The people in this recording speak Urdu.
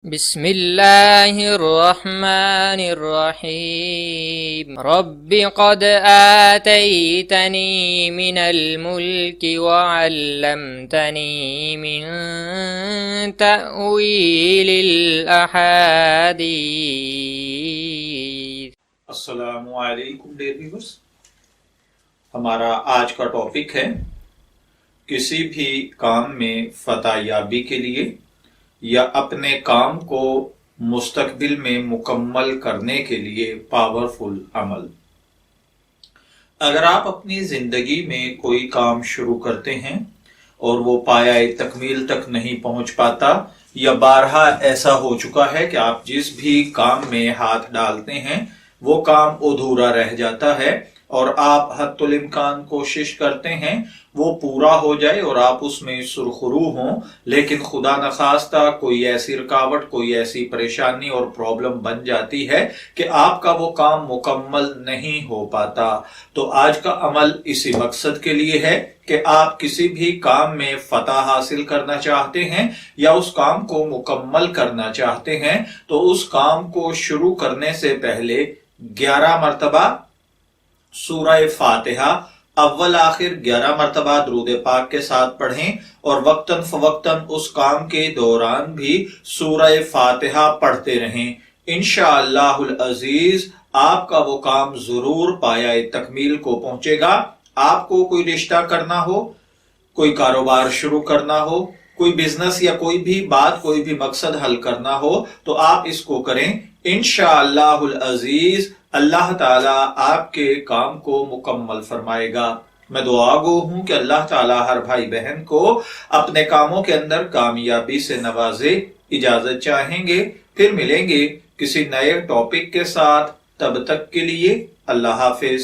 بسم اللہ الرحمن الرحیم رب قد آتیتنی من الملک وعلمتنی من تأویل الاحادیث۔ السلام علیکم ڈیئر ویورز، ہمارا آج کا ٹاپک ہے کسی بھی کام میں فتح یابی کے لیے یا اپنے کام کو مستقبل میں مکمل کرنے کے لیے پاورفل عمل۔ اگر آپ اپنی زندگی میں کوئی کام شروع کرتے ہیں اور وہ پایہ تکمیل تک نہیں پہنچ پاتا، یا بارہا ایسا ہو چکا ہے کہ آپ جس بھی کام میں ہاتھ ڈالتے ہیں وہ کام ادھورا رہ جاتا ہے اور آپ حتی الامکان کوشش کرتے ہیں وہ پورا ہو جائے اور آپ اس میں سرخرو ہوں، لیکن خدا نخواستہ کوئی ایسی رکاوٹ، کوئی ایسی پریشانی اور پرابلم بن جاتی ہے کہ آپ کا وہ کام مکمل نہیں ہو پاتا۔ تو آج کا عمل اسی مقصد کے لیے ہے کہ آپ کسی بھی کام میں فتح حاصل کرنا چاہتے ہیں یا اس کام کو مکمل کرنا چاہتے ہیں تو اس کام کو شروع کرنے سے پہلے 11 مرتبہ سورہ فاتحہ اول آخر 11 مرتبہ درود پاک کے ساتھ پڑھیں، اور وقتاً فوقتاً اس کام کے دوران بھی سورہ فاتحہ پڑھتے رہیں۔ انشاءاللہ العزیز آپ کا وہ کام ضرور پایہ تکمیل کو پہنچے گا۔ آپ کو کوئی رشتہ کرنا ہو، کوئی کاروبار شروع کرنا ہو، کوئی بزنس یا کوئی بھی بات، کوئی بھی مقصد حل کرنا ہو تو آپ اس کو کریں، انشاءاللہ العزیز اللہ تعالیٰ آپ کے کام کو مکمل فرمائے گا۔ میں دعا گو ہوں کہ اللہ تعالیٰ ہر بھائی بہن کو اپنے کاموں کے اندر کامیابی سے نوازے۔ اجازت چاہیں گے، پھر ملیں گے کسی نئے ٹاپک کے ساتھ، تب تک کے لیے اللہ حافظ۔